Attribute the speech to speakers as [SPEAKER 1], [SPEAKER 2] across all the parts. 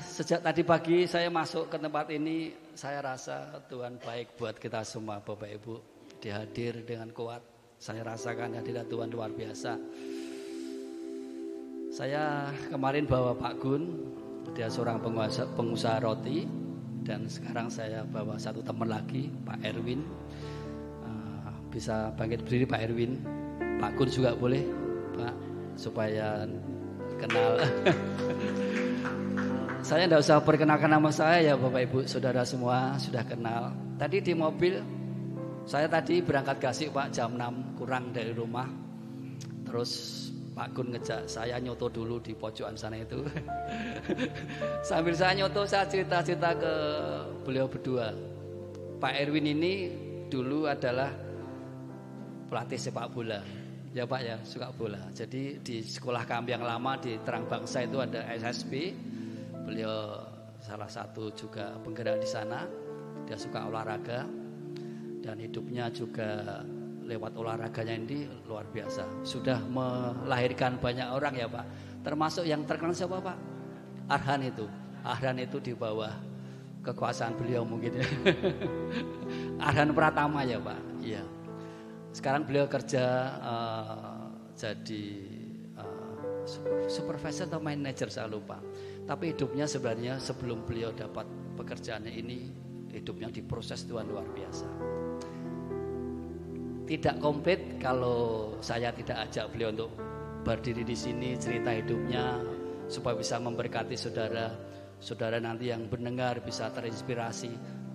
[SPEAKER 1] Sejak tadi pagi saya masuk ke tempat ini, saya rasa Tuhan baik buat kita semua, Bapak Ibu. Dia hadir dengan kuat. Saya rasakan hadirat Tuhan luar biasa. Saya kemarin bawa Pak Gun, dia seorang pengusaha roti. Dan sekarang saya bawa satu teman lagi, Pak Erwin. Bisa bangkit berdiri Pak Erwin. Pak Gun juga boleh, Pak, supaya kenal. Saya tidak usah perkenalkan nama saya ya Bapak Ibu, saudara semua sudah kenal. Tadi di mobil, saya tadi berangkat Gasik Pak jam 6 kurang dari rumah. Terus Pak Gun ngejak saya nyoto dulu di pojokan sana itu. Sambil saya nyoto, saya cerita-cerita ke beliau berdua. Pak Erwin ini dulu adalah pelatih sepak bola. Ya Pak ya, suka bola. Jadi di sekolah kami yang lama di Terang Bangsa itu ada SSB. Beliau salah satu juga penggerak di sana. Dia suka olahraga dan hidupnya juga lewat olahraganya ini luar biasa. Sudah melahirkan banyak orang ya Pak. Termasuk yang terkenal siapa Pak? Arhan itu. Arhan itu di bawah kekuasaan beliau mungkin ya. Arhan Pratama ya Pak. Iya. Sekarang beliau kerja jadi supervisor atau manager saya lupa. Tapi hidupnya sebenarnya sebelum beliau dapat pekerjaannya ini, hidupnya diproses Tuhan luar biasa. Tidak komplit kalau saya tidak ajak beliau untuk berdiri di sini cerita hidupnya supaya bisa memberkati saudara. Saudara nanti yang mendengar bisa terinspirasi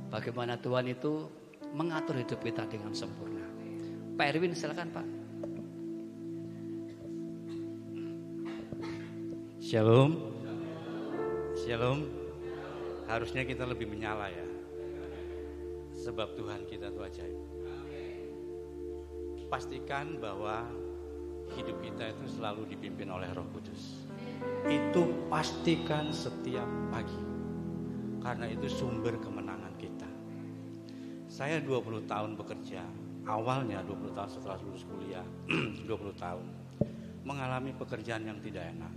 [SPEAKER 1] bagaimana Tuhan itu mengatur hidup kita dengan sempurna. Pak Erwin silakan Pak.
[SPEAKER 2] Shalom. Shalom. Harusnya kita lebih menyala ya. Sebab Tuhan kita itu ajaib. Pastikan bahwa hidup kita itu selalu dipimpin oleh Roh Kudus. Itu pastikan setiap pagi. Karena itu sumber kemenangan kita. Saya 20 tahun bekerja. Awalnya 20 tahun setelah lulus kuliah. 20 tahun. Mengalami pekerjaan yang tidak enak.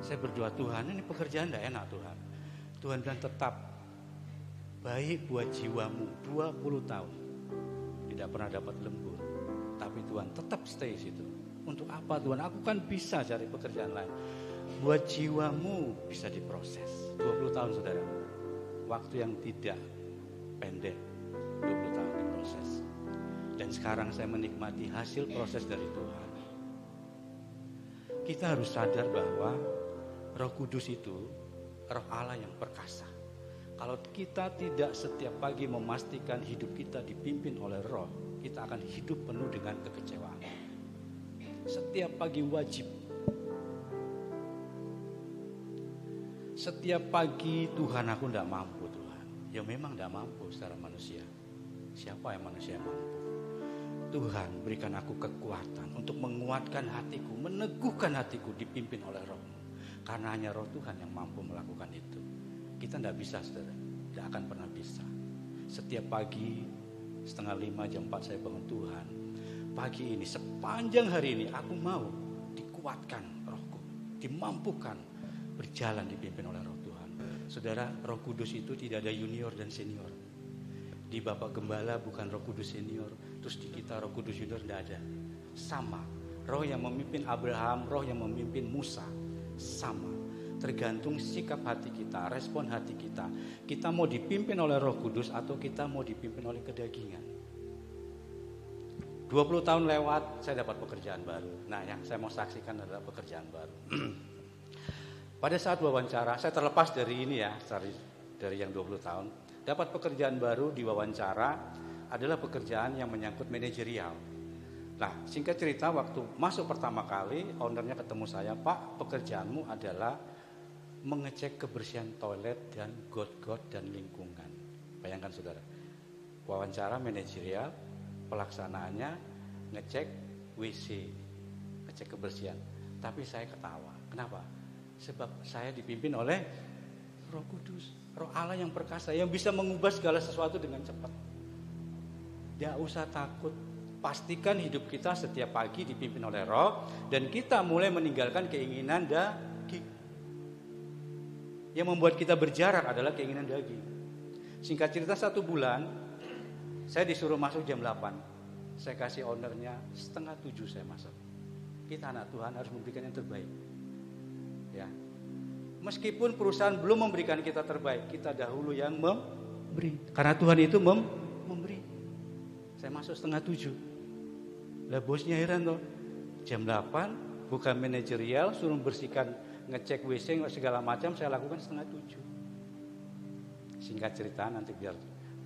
[SPEAKER 2] Saya berdoa, Tuhan ini pekerjaan tidak enak Tuhan. Tuhan bilang tetap baik buat jiwamu. 20 tahun tidak pernah dapat lembur, tapi Tuhan tetap stay situ. Untuk apa Tuhan? Aku kan bisa cari pekerjaan lain. Buat jiwamu bisa diproses. 20 tahun saudara. Waktu yang tidak pendek. 20 tahun diproses. Dan sekarang saya menikmati hasil proses dari Tuhan. Kita harus sadar bahwa Roh Kudus itu Roh Allah yang perkasa. Kalau kita tidak setiap pagi memastikan hidup kita dipimpin oleh Roh, kita akan hidup penuh dengan kekecewaan. Setiap pagi wajib. Setiap pagi Tuhan aku tidak mampu Tuhan. Ya memang tidak mampu secara manusia. Siapa yang manusia yang mampu? Tuhan berikan aku kekuatan untuk menguatkan hatiku, meneguhkan hatiku dipimpin oleh Roh. Karena hanya Roh Tuhan yang mampu melakukan itu. Kita tidak bisa saudara, tidak akan pernah bisa. Setiap pagi 4:30 jam 4 saya bangun Tuhan. Pagi ini sepanjang hari ini aku mau dikuatkan rohku, dimampukan berjalan dipimpin oleh Roh Tuhan. Saudara, Roh Kudus itu tidak ada junior dan senior. Di Bapak Gembala bukan Roh Kudus senior, terus di kita Roh Kudus junior tidak ada. Sama, Roh yang memimpin Abraham, Roh yang memimpin Musa, sama. Tergantung sikap hati kita, respon hati kita. Kita mau dipimpin oleh Roh Kudus atau kita mau dipimpin oleh kedagingan. 20 tahun lewat, saya dapat pekerjaan baru. Nah, yang saya mau saksikan adalah pekerjaan baru. Pada saat wawancara, saya terlepas dari ini ya, dari yang 20 tahun. Dapat pekerjaan baru di wawancara adalah pekerjaan yang menyangkut manajerial. Nah, singkat cerita waktu masuk pertama kali, ownernya ketemu saya, Pak, pekerjaanmu adalah mengecek kebersihan toilet dan got-got dan lingkungan. Bayangkan saudara, wawancara manajerial, pelaksanaannya ngecek WC, ngecek kebersihan. Tapi saya ketawa, kenapa? Sebab saya dipimpin oleh Roh Kudus, Roh Allah yang perkasa, yang bisa mengubah segala sesuatu dengan cepat. Tidak usah takut. Pastikan hidup kita setiap pagi dipimpin oleh Roh dan kita mulai meninggalkan keinginan daging. Yang membuat kita berjarak adalah keinginan daging. Singkat cerita 1 bulan, saya disuruh masuk jam 8. Saya kasih ownernya 6:30 saya masuk. Kita anak Tuhan harus memberikan yang terbaik. Ya. Meskipun perusahaan belum memberikan kita terbaik, kita dahulu yang memberi. Karena Tuhan itu memberi. Saya masuk 6:30. Lah bosnya heran toh. Jam 8 bukan manajerial, suruh bersihkan, ngecek WC segala macam, saya lakukan 6:30. Singkat cerita, nanti biar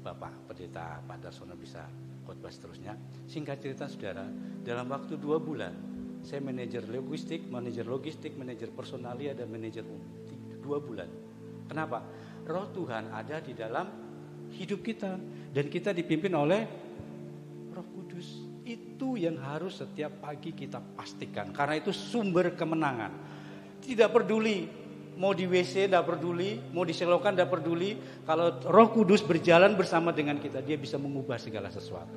[SPEAKER 2] Bapak Pendeta Pak Darsono bisa khotbah seterusnya. Singkat cerita saudara, dalam waktu 2 bulan saya manajer logistik, manajer personalia dan manajer umum. 2 bulan. Kenapa? Roh Tuhan ada di dalam hidup kita dan kita dipimpin oleh Roh Kudus. Itu yang harus setiap pagi kita pastikan, karena itu sumber kemenangan. Tidak peduli mau di WC, tidak peduli mau diselokan, tidak peduli. Kalau Roh Kudus berjalan bersama dengan kita, dia bisa mengubah segala sesuatu.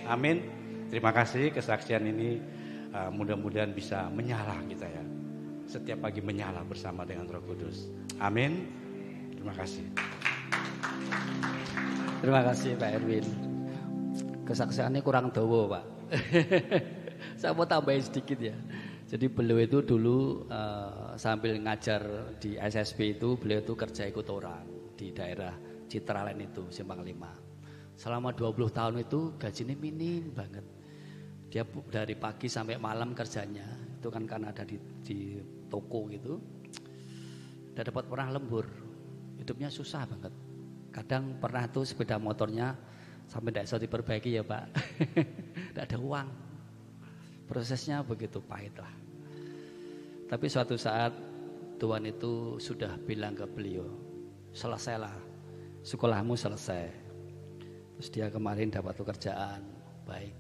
[SPEAKER 2] Amin. Terima kasih kesaksian ini, mudah-mudahan bisa menyala kita ya. Setiap pagi menyala bersama dengan Roh Kudus. Amin. Terima kasih.
[SPEAKER 1] Terima kasih Pak Erwin. Kesaksiannya kurang dawa Pak. Saya mau tambahin sedikit ya. Jadi beliau itu dulu sambil ngajar di SSB itu, beliau itu kerja ikut orang di daerah Citraland itu, Simpang 5. Selama 20 tahun itu gajinya minim banget. Dia dari pagi sampai malam kerjanya, itu kan karena ada di toko gitu. Udah dapat orang lembur, hidupnya susah banget. Kadang pernah tuh sepeda motornya sampai tidak bisa diperbaiki ya Pak. Tidak ada uang. Prosesnya begitu pahit lah. Tapi suatu saat Tuhan itu sudah bilang ke beliau, selesailah, sekolahmu selesai. Terus dia kemarin dapat pekerjaan baik,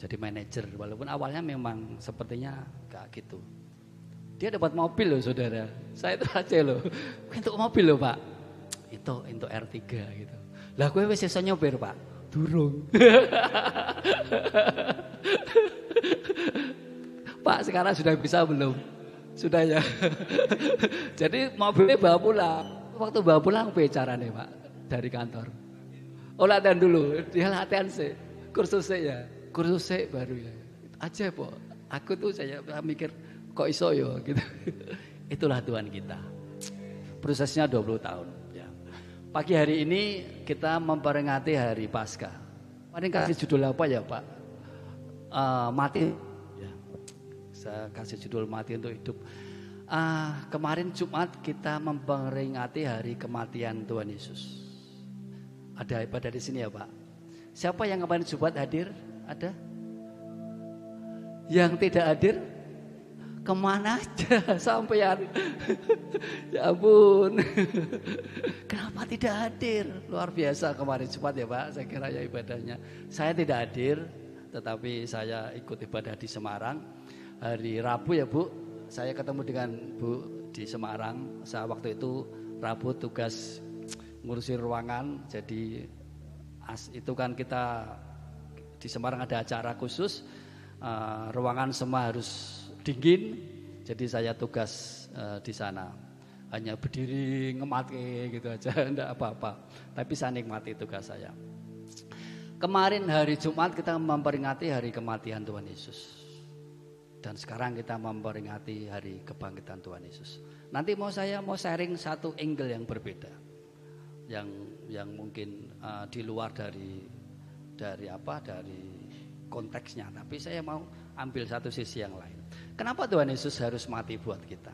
[SPEAKER 1] jadi manajer. Walaupun awalnya memang sepertinya gak gitu. Dia dapat mobil loh saudara. Saya itu aja loh, untuk mobil loh Pak. Itu untuk R3 gitu. Lah gue wis iso nyopir Pak? Durung. Pak sekarang sudah bisa belum? Sudah ya. Jadi mobilnya bawa pulang. Waktu bawa pulang bicaranya Pak dari kantor. Oh latihan dulu, dia latihan sih. Kursusnya ya, kursusnya baru ya. Aja Pak. Aku tuh saya mikir kok iso yo gitu. Itulah Tuhan kita. Prosesnya 20 tahun. Pagi hari ini kita memperingati hari Paskah. Kemarin kasih judul apa ya Pak? Mati. Ya. Saya kasih judul mati untuk hidup. Kemarin Jumat kita memperingati hari kematian Tuhan Yesus. Ada ibadah di sini ya Pak? Siapa yang kemarin Jumat hadir? Ada? Yang tidak hadir? Kemana aja sampean? Ya ampun. Kenapa tidak hadir? Luar biasa kemarin Jumat ya Pak. Saya kira ya ibadahnya. Saya tidak hadir, tetapi saya ikut ibadah di Semarang. Hari Rabu ya Bu, saya ketemu dengan Bu di Semarang. Saya waktu itu Rabu tugas ngurusin ruangan. Jadi itu kan kita di Semarang ada acara khusus. Ruangan semua harus dingin, jadi saya tugas di sana hanya berdiri ngemati gitu aja, enggak apa-apa. Tapi saya nikmati tugas saya. Kemarin hari Jumat kita memperingati hari kematian Tuhan Yesus, dan sekarang kita memperingati hari kebangkitan Tuhan Yesus. Nanti saya mau sharing satu angle yang berbeda, yang mungkin di luar dari konteksnya, tapi saya mau ambil satu sisi yang lain. Kenapa Tuhan Yesus harus mati buat kita?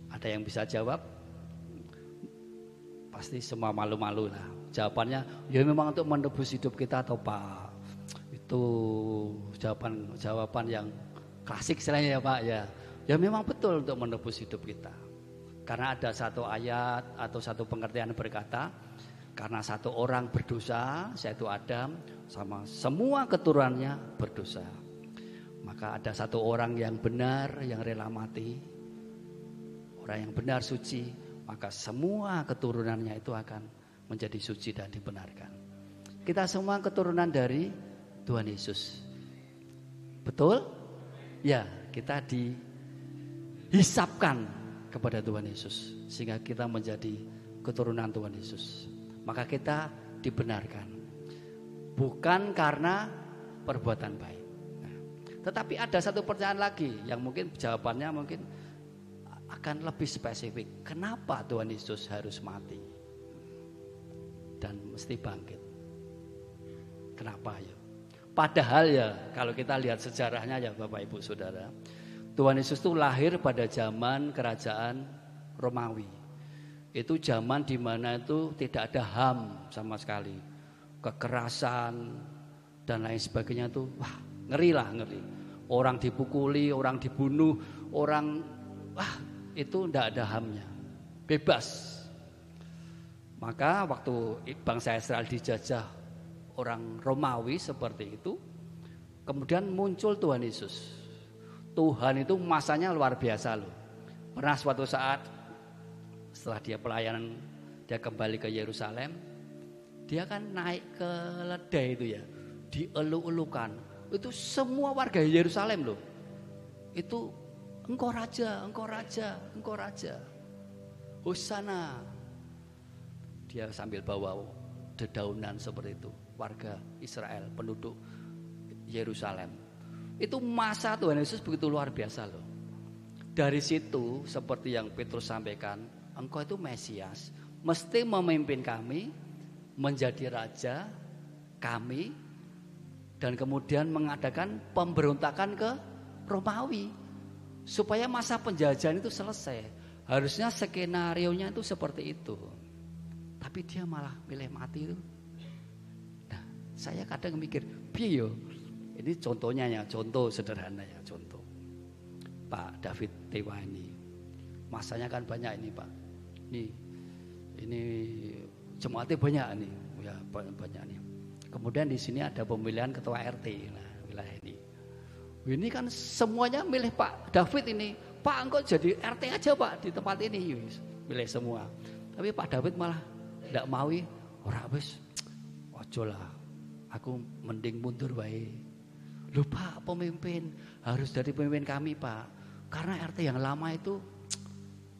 [SPEAKER 1] Ada yang bisa jawab? Pasti semua malu-malu lah. Jawabannya, ya memang untuk menebus hidup kita atau Pak. Itu jawaban yang klasik istilahnya ya Pak ya. Ya memang betul untuk menebus hidup kita. Karena ada satu ayat atau satu pengertian berkata, karena satu orang berdosa, yaitu Adam, sama semua keturunannya berdosa. Maka ada satu orang yang benar, yang rela mati. Orang yang benar suci, maka semua keturunannya itu akan menjadi suci dan dibenarkan. Kita semua keturunan dari Tuhan Yesus. Betul? Ya, kita dihisapkan kepada Tuhan Yesus sehingga kita menjadi keturunan Tuhan Yesus. Maka kita dibenarkan bukan karena perbuatan baik. Nah, tetapi ada satu pertanyaan lagi yang mungkin jawabannya mungkin akan lebih spesifik. Kenapa Tuhan Yesus harus mati dan mesti bangkit? Kenapa ya? Padahal ya kalau kita lihat sejarahnya ya Bapak Ibu Saudara, Tuhan Yesus itu lahir pada zaman kerajaan Romawi. Itu zaman di mana itu tidak ada HAM sama sekali. Kekerasan dan lain sebagainya itu wah, ngeri. Orang dipukuli, orang dibunuh, orang itu tidak ada HAM-nya. Bebas. Maka waktu bangsa Israel dijajah orang Romawi seperti itu, kemudian muncul Tuhan Yesus. Tuhan itu masanya luar biasa loh. Pernah suatu saat setelah dia pelayanan, dia kembali ke Yerusalem, dia kan naik ke ledai itu ya, dieluk-elukan. Itu semua warga Yerusalem loh. Itu engkau raja, engkau raja, engkau raja. Hosana. Dia sambil bawa dedaunan seperti itu. Warga Israel, penduduk Yerusalem. Itu masa Tuhan Yesus begitu luar biasa loh. Dari situ seperti yang Petrus sampaikan, engkau itu Mesias, mesti memimpin kami menjadi raja kami, dan kemudian mengadakan pemberontakan ke Romawi supaya masa penjajahan itu selesai. Harusnya skenarionya itu seperti itu, tapi dia malah milih mati itu. Nah, saya kadang mikir, piye yo? Ini contohnya ya, contoh sederhana ya, contoh. Pak David Tewa ini, masanya kan banyak ini Pak. Ini jemaatnya banyak nih, ya banyak nih. Kemudian di sini ada pemilihan ketua RT, nah wilayah ini. Ini kan semuanya milih Pak David ini. Pak engkau jadi RT aja Pak di tempat ini, milih semua. Tapi Pak David malah tidak mau, ora wis, ojo lah, aku mending mundur wae. Loh Pak, pemimpin harus dari pemimpin kami Pak, karena RT yang lama itu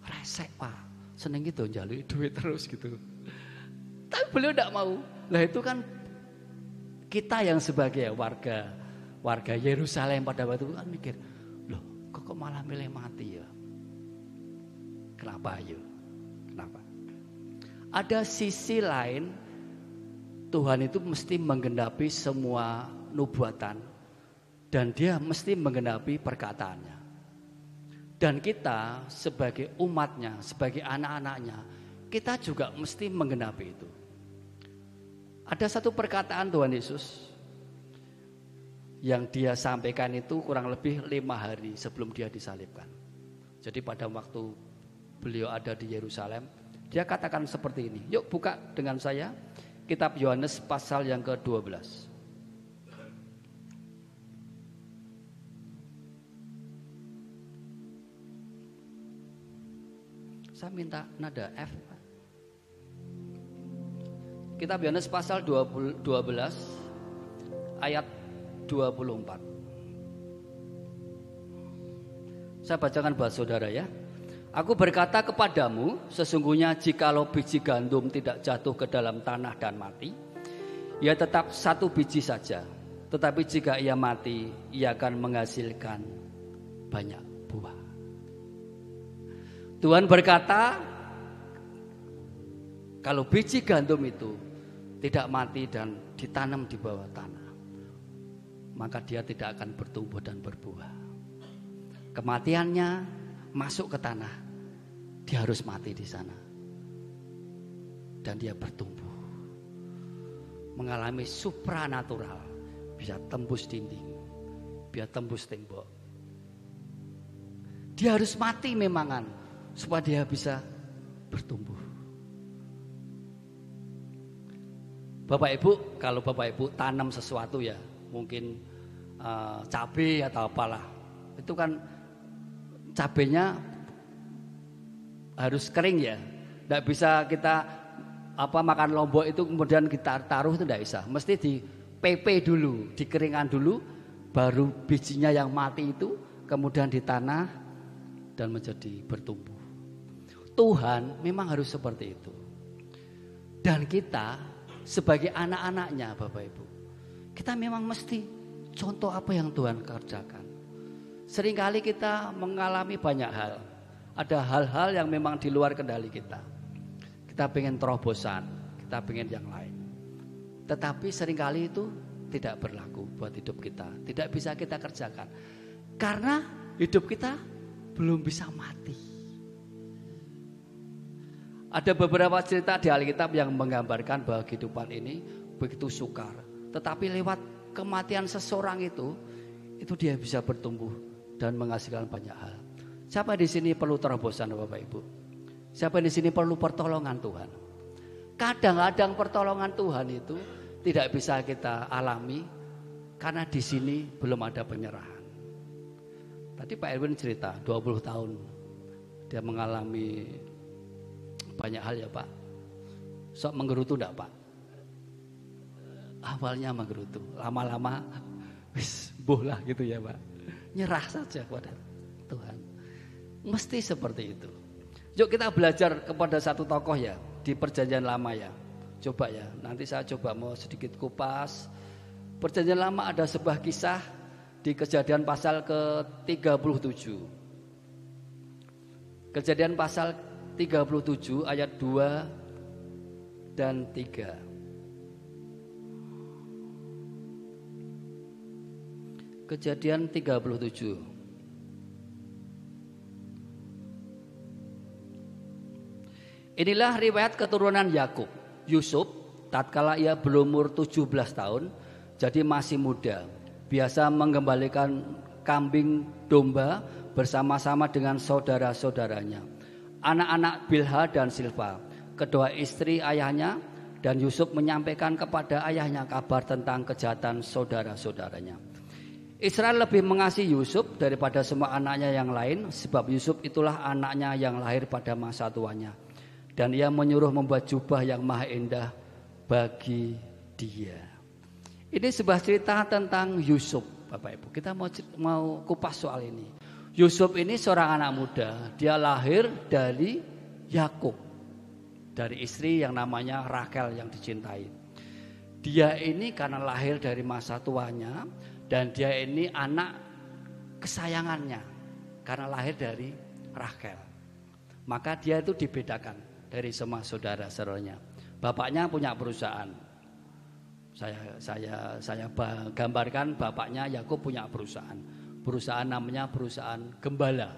[SPEAKER 1] resek Pak, seneng gitu njaluk duit terus gitu. Tapi beliau tidak mau. Lah itu kan kita yang sebagai warga Yerusalem pada waktu itu kan mikir, loh kok malah milih mati ya? Kenapa ya? Kenapa? Ada sisi lain, Tuhan itu mesti menggenapi semua nubuatan. Dan dia mesti menggenapi perkataannya. Dan kita sebagai umatnya, sebagai anak-anaknya, kita juga mesti menggenapi itu. Ada satu perkataan Tuhan Yesus yang dia sampaikan itu kurang lebih 5 hari sebelum dia disalibkan. Jadi pada waktu beliau ada di Yerusalem, dia katakan seperti ini. Yuk buka dengan saya kitab Yohanes pasal yang ke-12. Saya minta nada F. Kitab Yohanes pasal 12 ayat 24. Saya bacakan buat saudara ya. Aku berkata kepadamu, sesungguhnya jikalau biji gandum tidak jatuh ke dalam tanah dan mati, ia tetap satu biji saja. Tetapi jika ia mati, ia akan menghasilkan banyak buah. Tuhan berkata, kalau biji gandum itu tidak mati dan ditanam di bawah tanah, maka dia tidak akan bertumbuh dan berbuah. Kematiannya masuk ke tanah, dia harus mati di sana. Dan dia bertumbuh, mengalami supranatural, bisa tembus dinding, bisa tembus tembok. Dia harus mati memangan, supaya dia bisa bertumbuh. Bapak Ibu, kalau Bapak Ibu tanam sesuatu ya, mungkin cabai atau apalah, itu kan cabainya harus kering ya. Tidak bisa kita makan lombok itu kemudian kita taruh, itu tidak bisa. Mesti di PP dulu, dikeringkan dulu, baru bijinya yang mati itu kemudian ditanah dan menjadi bertumbuh. Tuhan memang harus seperti itu. Dan kita sebagai anak-anaknya Bapak Ibu, kita memang mesti contoh apa yang Tuhan kerjakan. Seringkali kita mengalami banyak hal. Ada hal-hal yang memang di luar kendali kita. Kita pengen terobosan, kita pengen yang lain. Tetapi seringkali itu tidak berlaku buat hidup kita. Tidak bisa kita kerjakan. Karena hidup kita belum bisa mati. Ada beberapa cerita di Alkitab yang menggambarkan bahwa kehidupan ini begitu sukar. Tetapi lewat kematian seseorang itu dia bisa bertumbuh dan menghasilkan banyak hal. Siapa di sini perlu terobosan Bapak Ibu? Siapa di sini perlu pertolongan Tuhan? Kadang-kadang pertolongan Tuhan itu tidak bisa kita alami karena di sini belum ada penyerahan. Tadi Pak Erwin cerita 20 tahun dia mengalami banyak hal ya Pak. Sok menggerutu enggak Pak? Awalnya menggerutu, lama-lama wis bolah gitu ya Pak. Nyerah saja kepada Tuhan. Mesti seperti itu. Yuk kita belajar kepada satu tokoh ya di Perjanjian Lama ya. Coba ya, nanti saya coba mau sedikit kupas. Perjanjian Lama ada sebuah kisah di Kejadian pasal ke-37. Kejadian pasal 37 ayat 2 dan 3. Kejadian 37. Inilah riwayat keturunan Yakub. Yusuf tatkala ia berumur 17 tahun, jadi masih muda, biasa mengembalikan kambing domba bersama-sama dengan saudara-saudaranya, anak-anak Bilha dan Silpa, kedua istri ayahnya, dan Yusuf menyampaikan kepada ayahnya kabar tentang kejahatan saudara-saudaranya. Israel lebih mengasihi Yusuf daripada semua anaknya yang lain, sebab Yusuf itulah anaknya yang lahir pada masa tuanya. Dan ia menyuruh membuat jubah yang maha indah bagi dia. Ini sebuah cerita tentang Yusuf, Bapak Ibu. Kita mau kupas soal ini. Yusuf ini seorang anak muda. Dia lahir dari Yakub, dari istri yang namanya Rachel yang dicintai. Dia ini karena lahir dari masa tuanya, dan dia ini anak kesayangannya karena lahir dari Rachel. Maka dia itu dibedakan dari semua saudara-saudaranya. Bapaknya punya perusahaan. Saya gambarkan bapaknya Yakub punya perusahaan. Perusahaan namanya perusahaan gembala.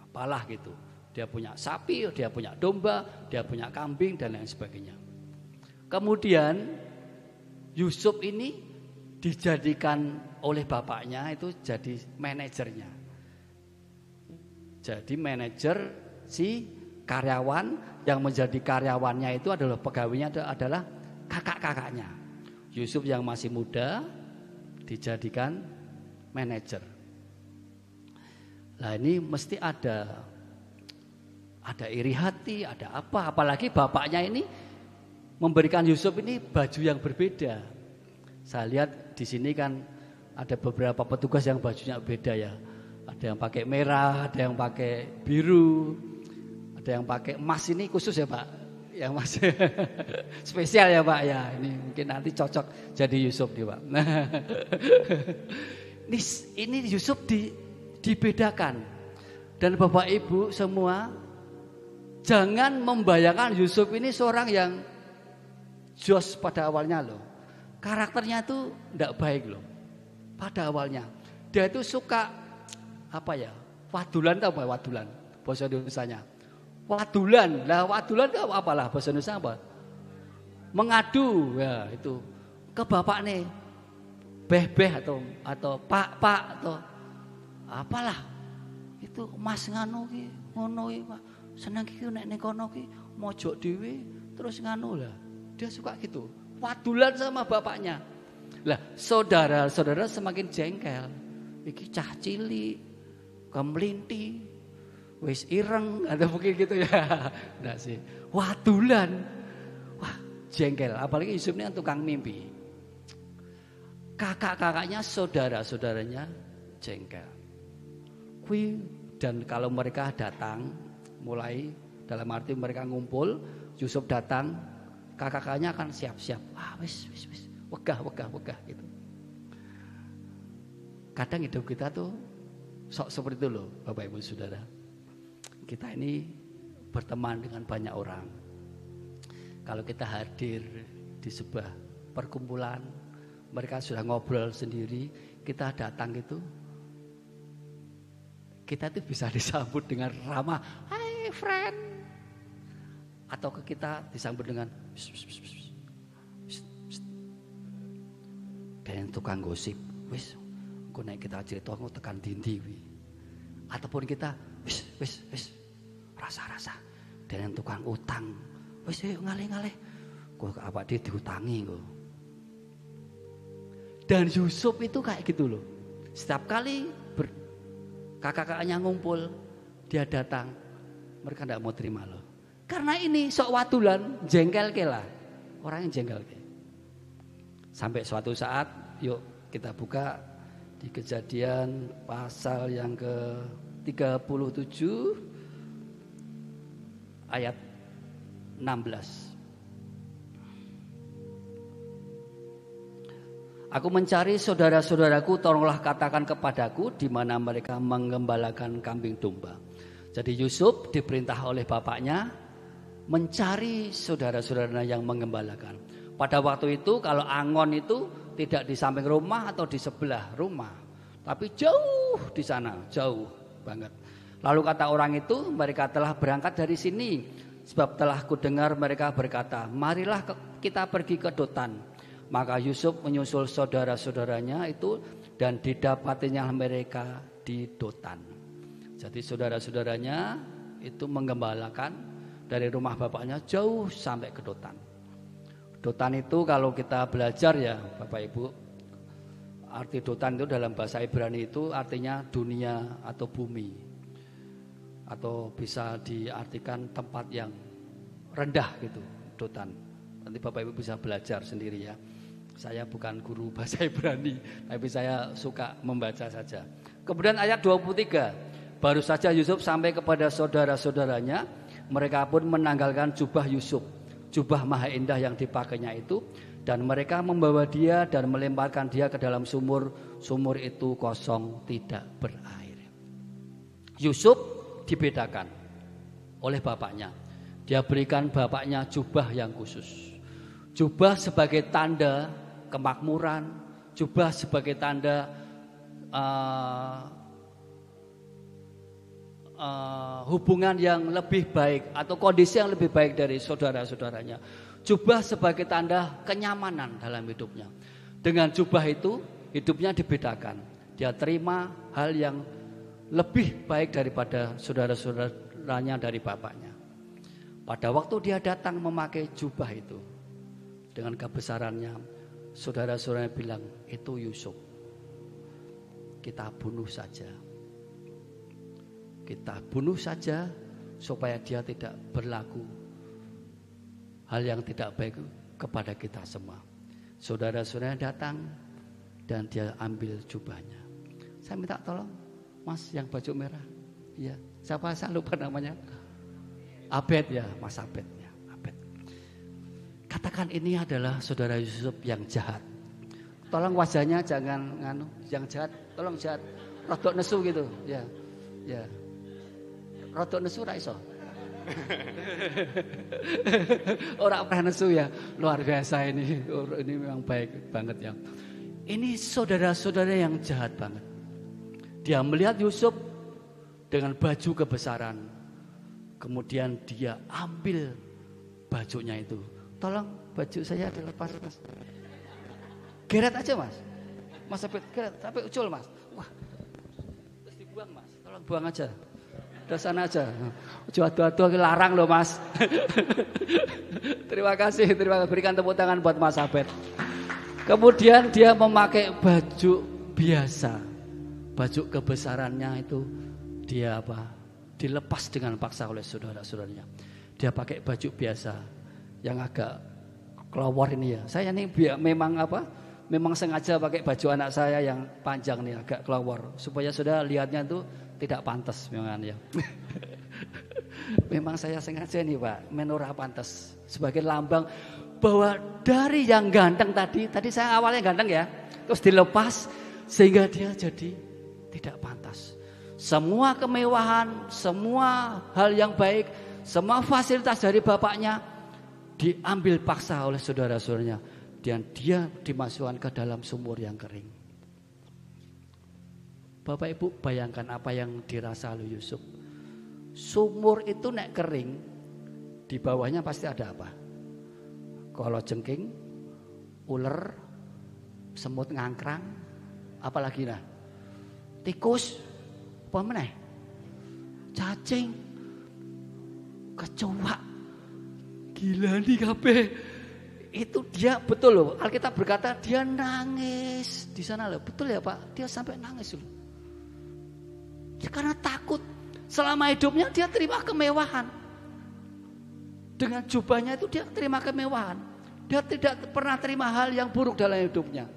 [SPEAKER 1] Apalah gitu. Dia punya sapi, dia punya domba, dia punya kambing dan lain sebagainya. Kemudian Yusuf ini dijadikan oleh bapaknya itu jadi manajernya. Jadi manajer si karyawan, yang menjadi karyawannya itu adalah pegawainya adalah kakak-kakaknya. Yusuf yang masih muda dijadikan manajer. Nah ini mesti ada iri hati, ada apa? Apalagi bapaknya ini memberikan Yusuf ini baju yang berbeda. Saya lihat di sini kan ada beberapa petugas yang bajunya beda ya. Ada yang pakai merah, ada yang pakai biru. Ada yang pakai emas, ini khusus ya Pak, yang emas spesial ya Pak ya. Ini mungkin nanti cocok jadi Yusuf nih Pak. Ini Yusuf dibedakan. Dan Bapak Ibu semua jangan membayangkan Yusuf ini seorang yang jos pada awalnya loh. Karakternya itu tidak baik loh. Pada awalnya dia itu suka apa ya? Wadulan atau apa wadulan? Bahasa Indonesianya. Wadulan, lah wadulan itu apalah bahasa Indonesia apa? Mengadu, ya itu ke bapak nih, beh atau pak atau apalah itu mas nganu ki ngono ki Pak, seneng ki nek kono ki mojok dhewe terus nganu lah, dia suka gitu, wadulan sama bapaknya. Lah saudara-saudara semakin jengkel, iki cah cilik, kemlinti. Wis ireng atau mungkin gitu ya. Enggak sih. Wadulan. Wah, jengkel. Apalagi Yusuf ini kan tukang mimpi. Kakak-kakaknya, saudara-saudaranya jengkel. Dan kalau mereka datang mulai, dalam arti mereka ngumpul, Yusuf datang, kakak-kakaknya akan siap-siap. Wis, wegah gitu. Kadang hidup kita tuh sok seperti itu loh, Bapak Ibu Saudara. Kita ini berteman dengan banyak orang. Kalau kita hadir di sebuah perkumpulan, mereka sudah ngobrol sendiri, kita datang gitu, kita tuh bisa disambut dengan ramah, "Hai friend." Atau ke kita disambut dengan dan tukang gosip, wis, engko nek kita cerita engko tekan dindi wi. Ataupun kita wis rasa-rasa dan tukang utang, wis ayo ngalih-ngalih. Kok apa dia diutangi kok. Dan Yusuf itu kayak gitu loh. Setiap kali kakak-kakaknya ngumpul, dia datang, mereka tidak mau terima loh. Karena ini sok watulan, jengkel lah. Orang yang jengkel ke. Sampai suatu saat, yuk kita buka di Kejadian pasal yang ke-37 ayat 16. Aku mencari saudara-saudaraku, tolonglah katakan kepadaku di mana mereka menggembalakan kambing domba. Jadi Yusuf diperintah oleh bapaknya mencari saudara-saudaranya yang menggembalakan. Pada waktu itu kalau angon itu tidak di samping rumah atau di sebelah rumah, tapi jauh di sana, jauh banget. Lalu kata orang itu, mereka telah berangkat dari sini, sebab telah kudengar mereka berkata, marilah kita pergi ke Dotan. Maka Yusuf menyusul saudara-saudaranya itu dan didapatinya mereka di Dotan. Jadi saudara-saudaranya itu menggembalakan dari rumah bapaknya jauh sampai ke Dotan. Dotan itu kalau kita belajar ya Bapak Ibu, arti Dotan itu dalam bahasa Ibrani itu artinya dunia atau bumi. Atau bisa diartikan tempat yang rendah gitu, Dotan. Nanti Bapak Ibu bisa belajar sendiri ya. Saya bukan guru bahasa Ibrani, tapi saya suka membaca saja. Kemudian ayat 23, baru saja Yusuf sampai kepada saudara-saudaranya, mereka pun menanggalkan jubah Yusuf, jubah maha indah yang dipakainya itu, dan mereka membawa dia dan melemparkan dia ke dalam sumur. Sumur itu kosong, tidak berair. Yusuf dibedakan oleh bapaknya. Dia berikan bapaknya jubah yang khusus. Jubah sebagai tanda kemakmuran, jubah sebagai tanda hubungan yang lebih baik atau kondisi yang lebih baik dari saudara-saudaranya. Jubah sebagai tanda kenyamanan dalam hidupnya. Dengan jubah itu hidupnya dibedakan. Dia terima hal yang lebih baik daripada saudara-saudaranya dari bapaknya. Pada waktu dia datang memakai jubah itu, dengan kebesarannya, saudara-saudaranya bilang, itu Yusuf. Kita bunuh saja. Kita bunuh saja supaya dia tidak berlaku hal yang tidak baik kepada kita semua. Saudara-saudaranya datang dan dia ambil jubahnya. Saya minta tolong, Mas yang baju merah. Iya, siapa saya lupa namanya. Abed ya, Mas Abed ya. Katakan ini adalah saudara Yusuf yang jahat. Tolong wajahnya jangan yang jahat, tolong jahat. Rodok nesu gitu, ya. Rodok nesu ra iso. Orang pernah nesu ya, luar biasa ini. Ini memang baik banget ya. Ini saudara-saudara yang jahat banget. Dia melihat Yusuf dengan baju kebesaran. Kemudian dia ambil bajunya itu. Tolong baju saya dilepas, Mas. Geret aja, Mas. Mas sampai geret, sampai ucul, Mas. Wah. Terus dibuang, Mas. Tolong buang aja. Udah sana aja. Adu-adu larang loh, Mas. Terima kasih, berikan tepuk tangan buat Mas Abed. Kemudian dia memakai baju biasa. Baju kebesarannya itu dia dilepas dengan paksa oleh saudara-saudaranya. Dia pakai baju biasa yang agak kelawar ini ya. Saya ini memang sengaja pakai baju anak saya yang panjang nih agak kelawar supaya saudara lihatnya itu tidak pantas memang ya. memang saya sengaja nih Pak, menorah pantas sebagai lambang bahwa dari yang ganteng tadi saya awalnya ganteng ya, terus dilepas sehingga dia jadi tidak pantas. Semua kemewahan, semua hal yang baik, semua fasilitas dari bapaknya diambil paksa oleh saudara-saudaranya dan dia dimasukkan ke dalam sumur yang kering. Bapak Ibu bayangkan apa yang dirasa oleh Yusuf. Sumur itu nek kering, di bawahnya pasti ada apa? Kalajengking, uler, semut ngangkrang, apalagi nah? Tikus, apa meneh? Cacing, kecoa, gila nih kabeh. Itu dia betul loh. Alkitab berkata dia nangis di sana loh. Betul ya Pak? Dia sampai nangis loh. Ya, karena takut. Selama hidupnya dia terima kemewahan. Dengan jubahnya itu dia terima kemewahan. Dia tidak pernah terima hal yang buruk dalam hidupnya.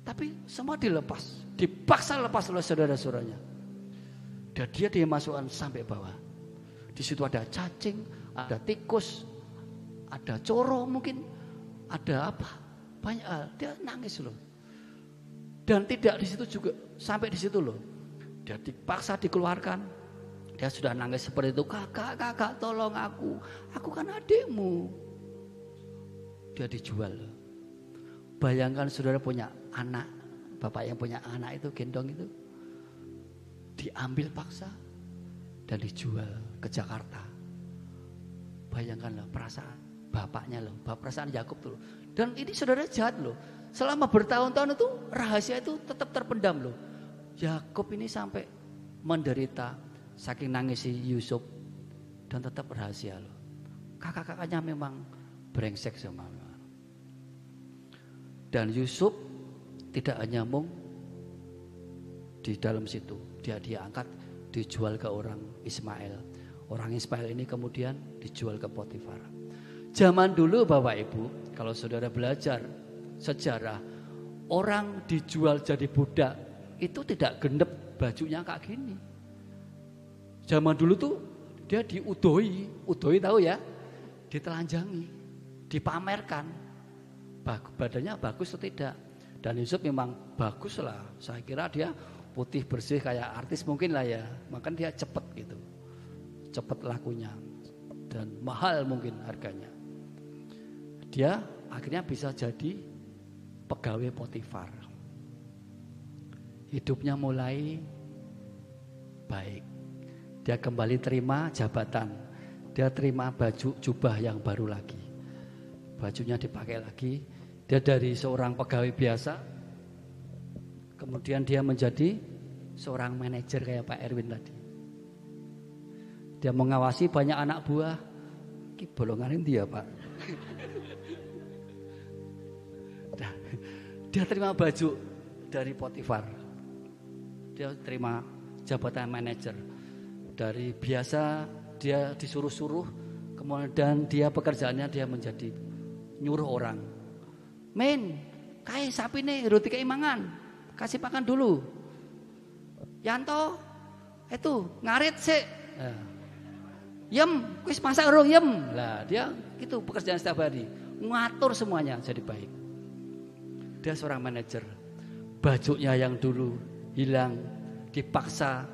[SPEAKER 1] Tapi semua dilepas. Dipaksa lepas oleh saudara-saudaranya. Dan dia dimasukkan sampai bawah. Di situ ada cacing, ada tikus, ada coro mungkin, ada apa? Banyak hal. Dia nangis loh. Dan tidak di situ juga, sampai di situ loh. Dia dipaksa dikeluarkan. Dia sudah nangis seperti itu. Kakak, tolong aku. Aku kan adikmu. Dia dijual loh. Bayangkan saudara punya anak. Bapak yang punya anak itu, gendong itu. Diambil paksa. Dan dijual ke Jakarta. Bayangkanlah perasaan bapaknya loh. Perasaan Yakub tuh loh. Dan ini saudara jahat loh. Selama bertahun-tahun itu rahasia itu tetap terpendam loh. Yakub ini sampai menderita saking nangis si Yusuf dan tetap rahasia loh. Kakak-kakaknya memang brengsek semua. Dan Yusuf tidak hanya mung di dalam situ, dia diangkat, dijual ke orang Ismail. Orang Ismail ini kemudian dijual ke Potifar. Zaman dulu Bapak Ibu, kalau saudara belajar sejarah, orang dijual jadi budak itu tidak gendep bajunya kayak gini. Zaman dulu tuh dia diudoi tahu ya, ditelanjangi, dipamerkan, badannya bagus atau tidak. Dan Yusuf memang bagus lah, saya kira dia putih bersih kayak artis mungkin lah ya, makanya dia cepet gitu, cepet lakunya dan mahal mungkin harganya. Dia akhirnya bisa jadi pegawai Potifar. Hidupnya mulai baik. Dia kembali terima jabatan. Dia terima baju jubah yang baru lagi. Bajunya dipakai lagi. Dia dari seorang pegawai biasa, kemudian dia menjadi seorang manajer kayak Pak Erwin tadi. Dia mengawasi banyak anak buah. Ki bolongan dia Pak. Dia terima baju dari Potifar. Dia terima jabatan manajer. Dari biasa dia disuruh-suruh, kemudian dia pekerjaannya dia menjadi nyuruh orang. Men, kai sapi nih roti keimangan, kasih makan dulu. Yanto, itu ngarit sih. Yem, kuis masak urung yem. Lah dia itu pekerjaan setiap hari, ngatur semuanya jadi baik. Dia seorang manajer. Bajunya yang dulu hilang, dipaksa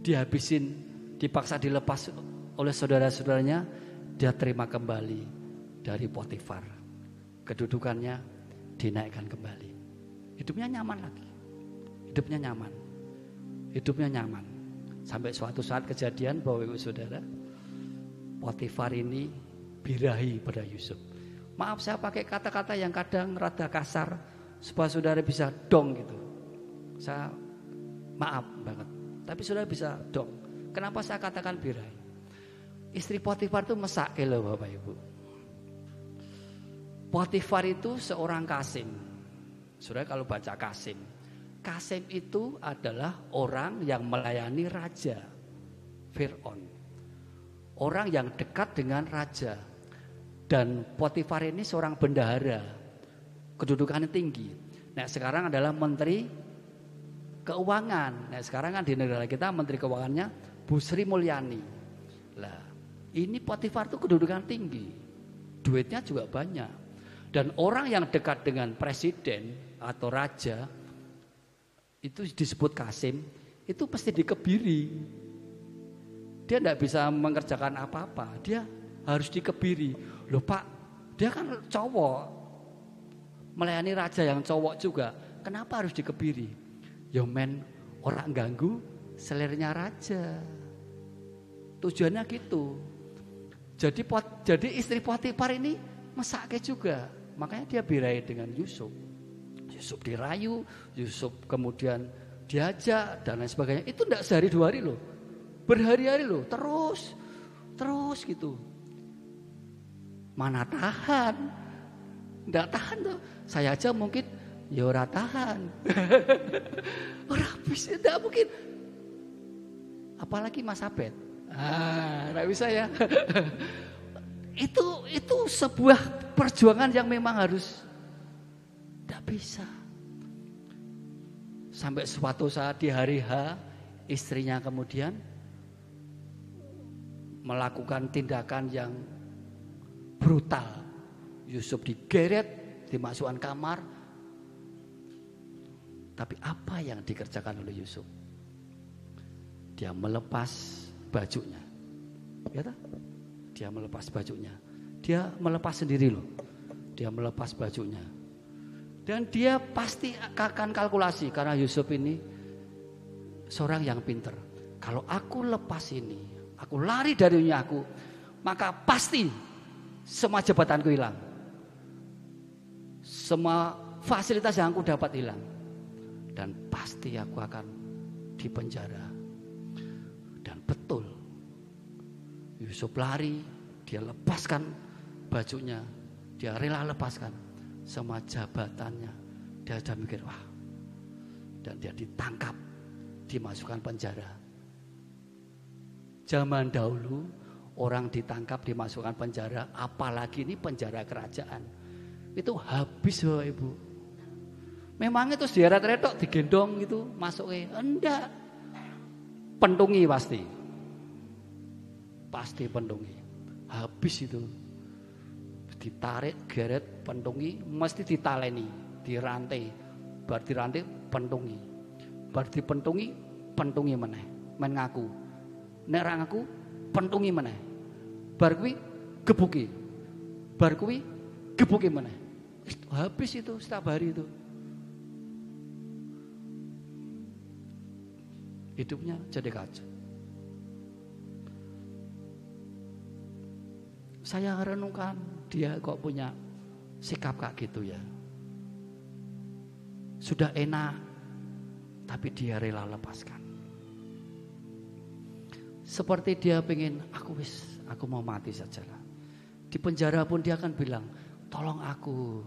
[SPEAKER 1] dihabisin, dipaksa dilepas oleh saudara-saudaranya, dia terima kembali dari Potifar. Kedudukannya dinaikkan kembali. Hidupnya nyaman lagi. Hidupnya nyaman. Sampai suatu saat kejadian bahwa ibu saudara, Potifar ini birahi pada Yusuf. Maaf saya pakai kata-kata yang kadang rada kasar supaya saudara bisa dong gitu. Saya maaf banget. Tapi saudara bisa dong. Kenapa saya katakan birahi? Istri Potifar itu mesake loh Bapak Ibu. Potifar itu seorang kasim. Saudara kalau baca kasim, kasim itu adalah orang yang melayani raja Fir'aun. Orang yang dekat dengan raja. Dan Potifar ini seorang bendahara. Kedudukannya tinggi. Nah sekarang adalah menteri keuangan. Nah sekarang kan di negara kita menteri keuangannya Bu Sri Mulyani. Lah, ini Potifar itu kedudukan tinggi. Duitnya juga banyak. Dan orang yang dekat dengan presiden atau raja itu disebut Kasim, itu pasti dikebiri. Dia tidak bisa mengerjakan apa-apa, dia harus dikebiri. Loh Pak, dia kan cowok, melayani raja yang cowok juga, kenapa harus dikebiri? Ya men, orang ganggu selernya raja. Tujuannya gitu. Jadi istri Potifar ini mesake juga, makanya dia birahi dengan Yusuf. Yusuf dirayu, Yusuf kemudian diajak dan lain sebagainya. Itu tidak sehari dua hari loh, berhari-hari loh, terus gitu. Mana tahan? Tidak tahan tuh. Saya aja mungkin ya ora tahan. Ora bisa, tidak mungkin. Apalagi Mas Abed. Tidak bisa ya. Itu sebuah perjuangan yang memang harus, tidak bisa. Sampai suatu saat di hari H, istrinya kemudian melakukan tindakan yang brutal. Yusuf digeret, dimasukkan kamar. Tapi apa yang dikerjakan oleh Yusuf? Dia melepas bajunya. Ya tak? Dia melepas bajunya. Dia melepas sendiri loh. Dia melepas bajunya. Dan dia pasti akan kalkulasi karena Yusuf ini seorang yang pinter. Kalau aku lepas ini, aku lari dari aku, maka pasti semua jabatanku hilang. Semua fasilitas yang aku dapat hilang. Dan pasti aku akan dipenjara. Dan betul, Yusuf lari, dia lepaskan bajunya, dia rela lepaskan semua jabatannya. Dia sudah mikir, wah, dan dia ditangkap, dimasukkan penjara. Zaman dahulu orang ditangkap, dimasukkan penjara, apalagi ini penjara kerajaan, itu habis Bapak Ibu. Memang itu diaret-retok, digendong gitu, masuknya enggak. Pentungi pasti pentungi. Habis itu ditarik, geret, pentungi, mesti ditaleni, dirantai. Bar dirantai, pentungi. Bar dipentungi, pentungi meneh, men ngaku. Nek ra ngaku, pentungi meneh. Bar kuwi gebuki. Bar kuwi gebuki meneh. Habis itu setiap hari itu. Hidupnya jadi kacau. Saya renungkan dia kok punya sikap kayak gitu ya. Sudah enak, tapi dia rela lepaskan. Seperti dia pengen, aku mau mati saja lah. Di penjara pun dia akan bilang, tolong aku.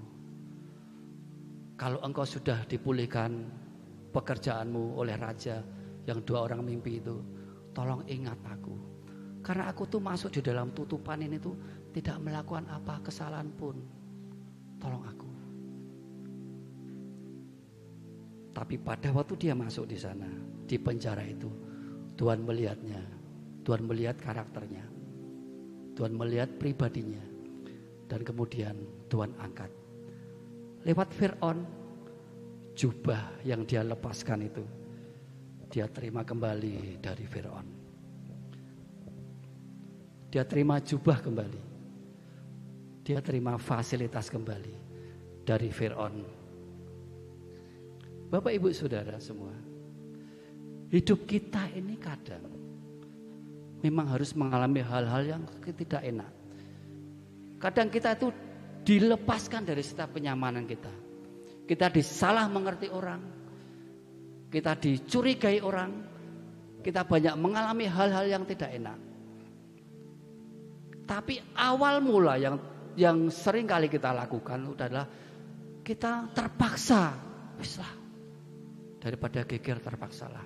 [SPEAKER 1] Kalau engkau sudah dipulihkan pekerjaanmu oleh raja, yang 2 orang mimpi itu, tolong ingat aku. Karena aku tuh masuk di dalam tutupan ini tuh tidak melakukan apa kesalahan pun. Tolong aku. Tapi pada waktu dia masuk di sana, di penjara itu, Tuhan melihatnya. Tuhan melihat karakternya. Tuhan melihat pribadinya. Dan kemudian Tuhan angkat. Lewat Fir'aun, jubah yang dia lepaskan itu, dia terima kembali dari Fir'aun. Dia terima jubah kembali. Dia terima fasilitas kembali dari Fir'aun. Bapak Ibu Saudara semua, hidup kita ini kadang memang harus mengalami hal-hal yang tidak enak. Kadang kita itu dilepaskan dari setiap kenyamanan kita. Kita disalah mengerti orang. Kita dicurigai orang, kita banyak mengalami hal-hal yang tidak enak. Tapi awal mula yang sering kali kita lakukan adalah kita terpaksa, wislah, daripada geger terpaksalah.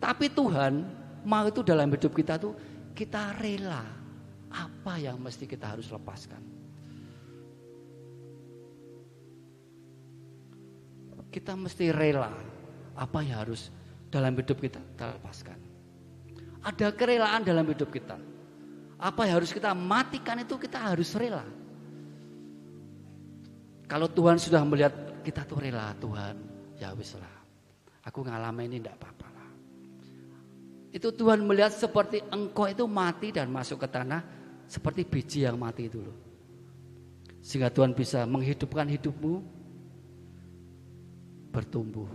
[SPEAKER 1] Tapi Tuhan mau itu dalam hidup kita tuh kita rela apa yang mesti kita harus lepaskan. Kita mesti rela apa yang harus dalam hidup kita lepaskan. Ada kerelaan dalam hidup kita. Apa yang harus kita matikan itu kita harus rela. Kalau Tuhan sudah melihat kita tuh rela, Tuhan, ya wis lah. Aku ngalamin ini enggak apa-apa lah. Itu Tuhan melihat seperti engkau itu mati dan masuk ke tanah seperti biji yang mati itu loh. Sehingga Tuhan bisa menghidupkan hidupmu, bertumbuh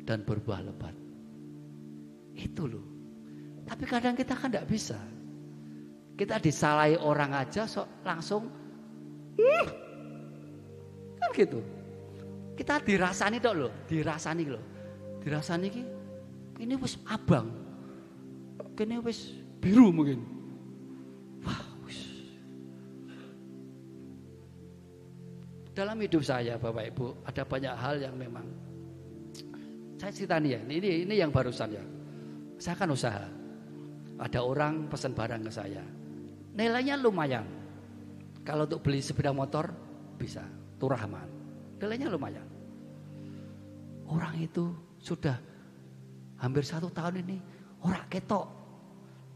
[SPEAKER 1] dan berbuah lebat. Itu loh. Tapi kadang kita kan enggak bisa. Kita disalahi orang aja langsung kan gitu. Kita dirasani tok loh, dirasani loh. Dirasani ini wis abang. Kene wis biru mungkin. Wah, wis. Dalam hidup saya Bapak Ibu ada banyak hal yang memang saya cerita nih ya. Ini yang barusan ya. Saya kan usaha. Ada orang pesan barang ke saya. Nilainya lumayan. Kalau untuk beli sepeda motor bisa, Turahman. Nilainya lumayan. Orang itu sudah hampir 1 tahun ini ora ketok.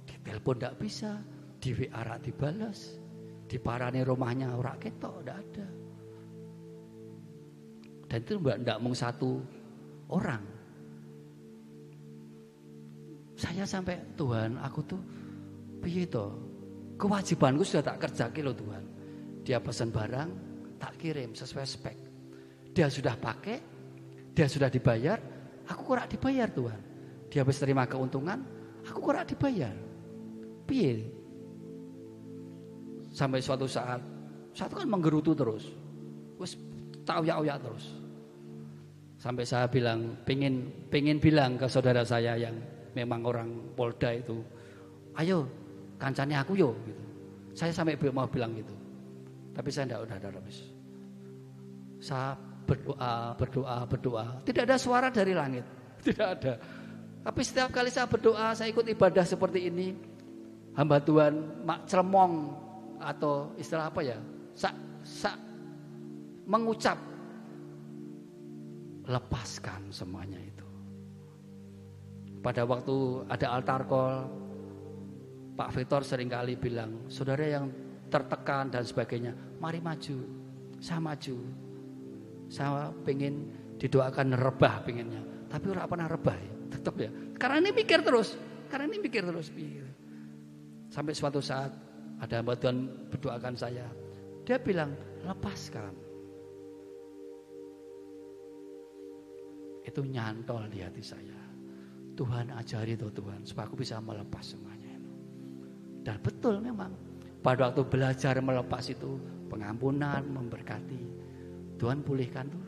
[SPEAKER 1] Di telepon tidak bisa, di WA ora dibalas, di parane rumahnya ora ketok, tidak ada. Dan itu tidak mung 1 orang. Saya sampai Tuhan, aku tuh piye to? Kewajibanku sudah tak kerjakan loh Tuhan. Dia pesan barang, tak kirim sesuai spek. Dia sudah pakai, dia sudah dibayar, aku kurang dibayar Tuhan. Dia habis terima keuntungan, aku kurang dibayar. Piye? Sampai suatu saat, satu kan menggerutu terus. Wes taoyak-oyak terus. Sampai saya bilang, pengen bilang ke saudara saya yang memang orang Polda itu, ayo kancane aku yo gitu. Saya sampai mau bilang gitu. Tapi saya enggak udah habis. Saya berdoa. Tidak ada suara dari langit. Tidak ada. Tapi setiap kali saya berdoa, saya ikut ibadah seperti ini. Hamba Tuhan mak ceremong atau istilah apa ya? Sak mengucap lepaskan semuanya itu. Pada waktu ada altar call, Pak Victor seringkali bilang, saudara yang tertekan dan sebagainya, mari maju. Saya maju. Saya pengen didoakan rebah pengennya. Tapi orang pernah rebah ya, tetap ya. Karena ini mikir terus. Sampai suatu saat ada hamba Tuhan berdoakan saya. Dia bilang, lepaskan. Itu nyantol di hati saya. Tuhan ajari tuh Tuhan, supaya aku bisa melepas semuanya. Dan betul memang pada waktu belajar melepas itu pengampunan memberkati. Tuhan pulihkan tuh.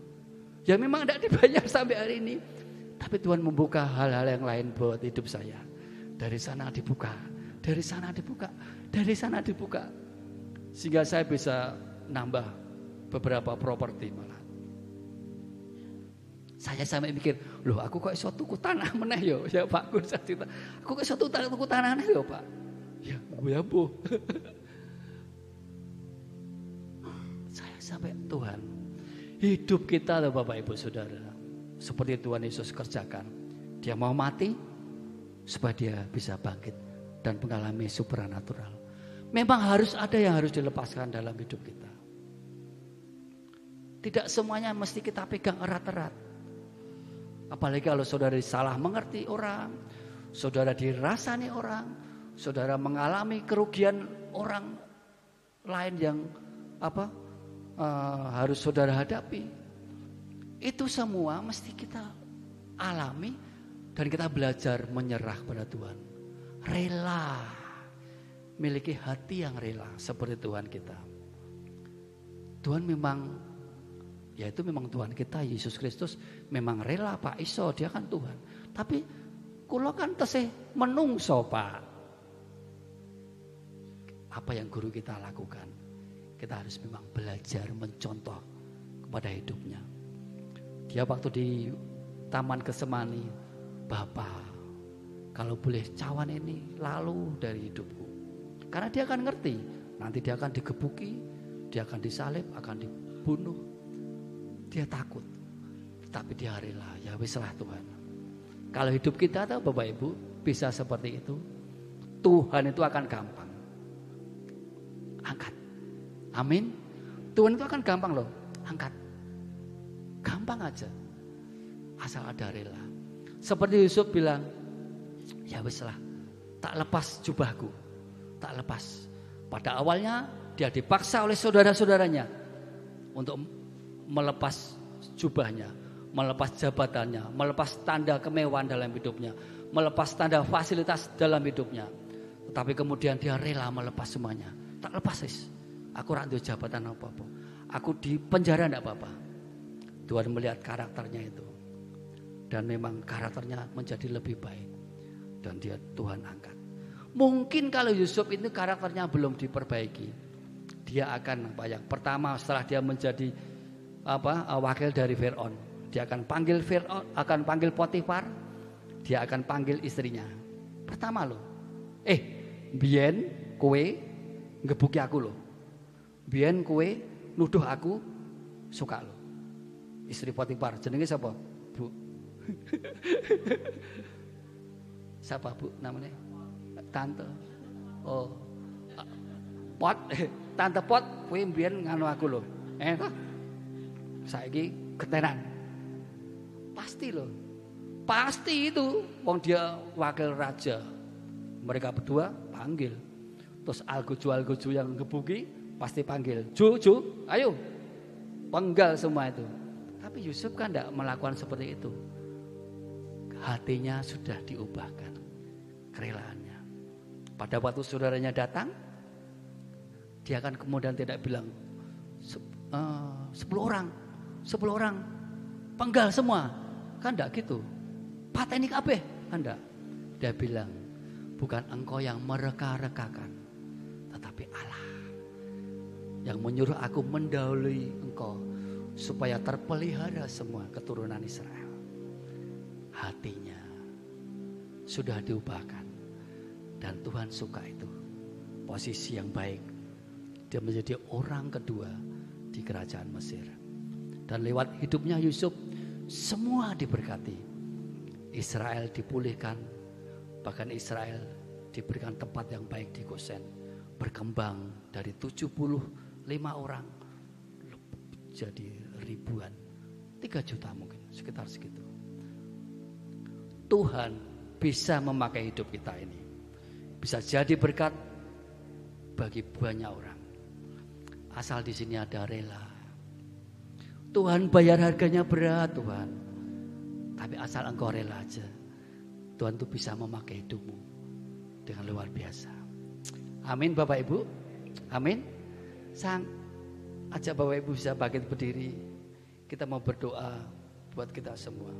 [SPEAKER 1] Ya memang tidak dibayar sampai hari ini. Tapi Tuhan membuka hal-hal yang lain buat hidup saya. Dari sana dibuka, dari sana dibuka, dari sana dibuka. Sehingga saya bisa nambah beberapa properti malah. Saya sampai mikir, loh aku kok iso tuku tanah meneh yo. Ya Pak Gun saya cerita. Aku kok iso tuku tanah meneh yo Pak. Ya, gue Bu. Saya sampai Tuhan. Hidup kita loh Bapak Ibu Saudara. Seperti Tuhan Yesus kerjakan. Dia mau mati supaya dia bisa bangkit dan mengalami supernatural. Memang harus ada yang harus dilepaskan dalam hidup kita. Tidak semuanya mesti kita pegang erat-erat. Apalagi kalau saudara salah mengerti orang, saudara dirasani orang, saudara mengalami kerugian orang lain yang harus saudara hadapi. Itu semua mesti kita alami dan kita belajar menyerah kepada Tuhan. Rela, miliki hati yang rela seperti Tuhan kita. Tuhan memang, ya itu memang Tuhan kita Yesus Kristus memang rela Pak iso dia kan Tuhan. Tapi kula kan tesih menungso Pak. Apa yang guru kita lakukan? Kita harus memang belajar mencontoh kepada hidupnya. Dia waktu di Taman Getsemani, Bapak, kalau boleh cawan ini lalu dari hidupku. Karena dia akan ngerti, nanti dia akan digebuki, dia akan disalib, akan dibunuh. Dia takut, tapi dia rela. Ya wis lah Tuhan. Kalau hidup kita tahu Bapak Ibu bisa seperti itu. Tuhan itu akan gampang. Angkat. Amin. Tuhan itu akan gampang loh. Angkat. Gampang aja. Asal ada rela. Seperti Yusuf bilang, ya wis lah, tak lepas jubahku. Tak lepas. Pada awalnya dia dipaksa oleh saudara-saudaranya untuk melepas jubahnya, melepas jabatannya, melepas tanda kemewahan dalam hidupnya, melepas tanda fasilitas dalam hidupnya. Tetapi kemudian dia rela melepas semuanya. Tak lepas sis. Aku randu jabatan apa-apa. Aku di penjara enggak apa-apa. Tuhan melihat karakternya itu. Dan memang karakternya menjadi lebih baik. Dan dia Tuhan angkat. Mungkin kalau Yusuf itu karakternya belum diperbaiki, dia akan yang pertama setelah dia menjadi wakil dari Firaun, dia akan panggil Firaun, akan panggil Potifar, dia akan panggil istrinya. Pertama loh, biyen kowe ngebuki aku loh, biyen kowe nuduh aku suka loh. Istri Potifar, jenenge siapa? Bu. Siapa Bu namanya? Tante. Oh. Pot, Tante Pot, kowe mbiyen nganu aku lho. Saiki ketenan. Pasti loh. Pasti itu wong dia wakil raja. Mereka berdua panggil. Terus algojo yang gebuki pasti panggil. Ju, ayo. Penggal semua itu. Tapi Yusuf kan enggak melakukan seperti itu. Hatinya sudah diubahkan. Kerelaannya. Pada waktu saudaranya datang, dia akan kemudian tidak bilang 10 orang penggal semua, kan enggak gitu. Pateni kabeh, kan enggak. Dia bilang, bukan engkau yang mereka-rekakan, tetapi Allah yang menyuruh aku mendahului engkau supaya terpelihara semua keturunan Israel. Hatinya sudah diubahkan. Dan Tuhan suka itu. Posisi yang baik. Dia menjadi orang kedua di kerajaan Mesir. Dan lewat hidupnya Yusuf, semua diberkati. Israel dipulihkan. Bahkan Israel diberikan tempat yang baik di Gosen. Berkembang dari 75 orang jadi ribuan. 3 juta mungkin, sekitar segitu. Tuhan bisa memakai hidup kita ini. Bisa jadi berkat bagi banyak orang. Asal di sini ada rela. Tuhan bayar harganya berat Tuhan. Tapi asal engkau rela aja. Tuhan tuh bisa memakai hidupmu dengan luar biasa. Amin Bapak Ibu. Amin. Ajak Bapak Ibu bisa bangkit berdiri. Kita mau berdoa buat kita semua.